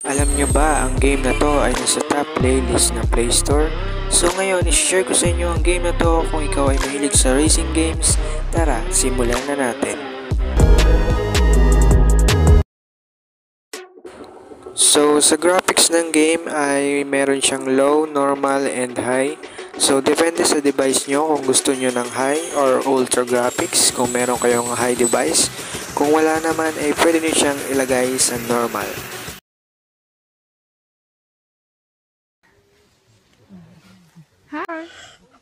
Alam nyo ba, ang game na to ay nasa top playlist na Play Store? So ngayon, i-share ko sa inyo ang game na to. Kung ikaw ay mahilig sa racing games, tara, simulan na natin. So sa graphics ng game ay meron siyang low, normal, and high. So depende sa device nyo kung gusto nyo ng high or ultra graphics kung meron kayong high device. Kung wala naman ay pwede nyo siyang ilagay sa normal.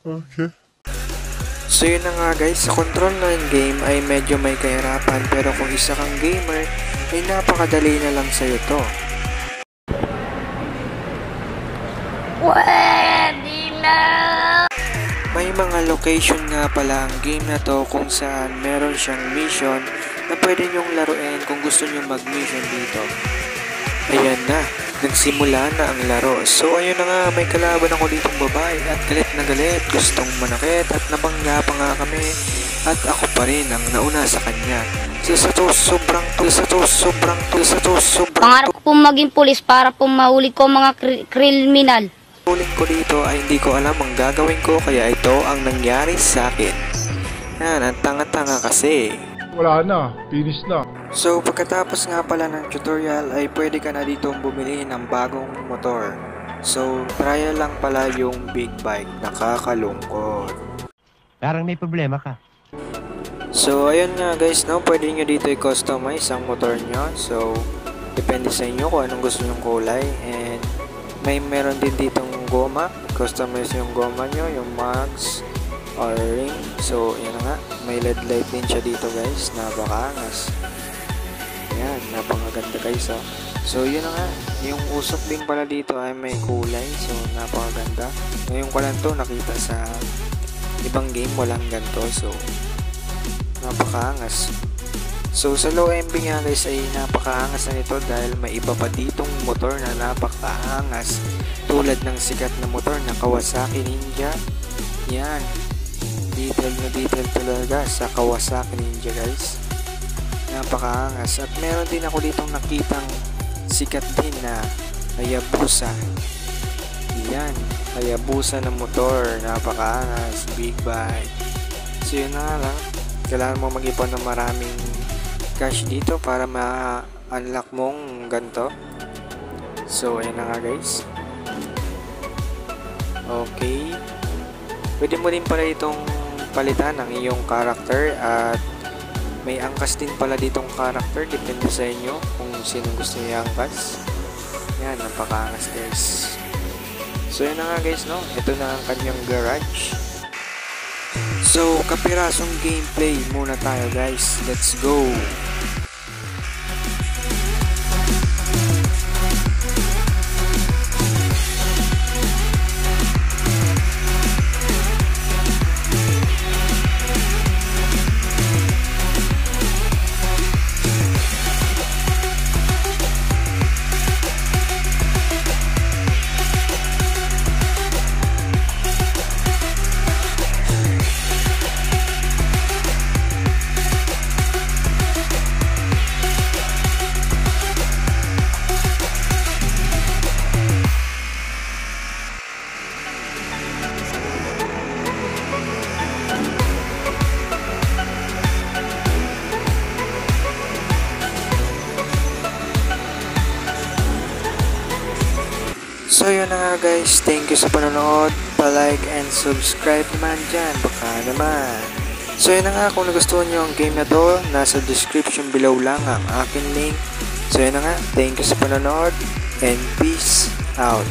Okay. So yun na nga guys, sa control ng game ay medyo may kahirapan, pero kung isa kang gamer ay napakadali na lang sa'yo to. Pwede na! May mga location nga pala ang game na to kung saan meron siyang mission na pwede nyong laruin kung gusto nyong mag-mission dito. Ayan na, nagsimula na ang laro. So ayun na nga, may kalaban ako ditong babae at galit na galit, gustong manakit at nabangga pa nga kami. At ako pa rin ang nauna sa kanya. Sobrang Pangarap ko po maging pulis para po mahuli ko mga kriminal. Uling ko dito ay hindi ko alam ang gagawin ko, kaya ito ang nangyari sa akin. Yan, ang tanga-tanga kasi. Wala na. Finish na. So pagkatapos nga pala ng tutorial ay pwede ka na dito bumili ng bagong motor. So trial lang pala yung big bike, nakakalungkot. Parang may problema ka. So ayun nga guys, no, pwede nyo dito i-customize ang motor nyo. So depende sa inyo kung anong gusto nyong kulay. And meron din ditong goma, customize yung goma nyo, yung mags or ring. So yan nga, may LED light din siya dito guys, napakaangas. Ayan, napakaganda guys. So yun na nga, yung usok din pala dito ay may kulay, so napakaganda. Ngayon ko lang to nakita sa ibang game, walang ganito, so napakaangas. So sa low MB nga guys ay napakaangas na nito dahil may iba pa ditong motor na napakaangas tulad ng sikat na motor na Kawasaki Ninja. Yan, detail na detail talaga sa Kawasaki Ninja guys, napakaangas. At meron din ako ditong nakitang sikat din na Hayabusa. Yan, Hayabusa na motor, napakaangas, big bike. So yun na lang, kailangan mo mag-ipon ng maraming cash dito para ma-unlock mong ganito. So ayan na nga guys. Okay, pwede mo din pala itong palitan ng iyong character at may angkas din pala ditong character, depende sa inyo kung sinong gusto niya angkas. Yan, napakaangas guys. So yan na nga guys, no, ito na ang kanyang garage. So kapirasong gameplay muna tayo guys, let's go. So yun na nga guys, thank you sa panonood, pa-like and subscribe naman dyan, baka naman. So yun na nga, kung nagustuhan nyo ang game na to, nasa description below lang ang aking link. So yun na nga, thank you sa panonood and peace out.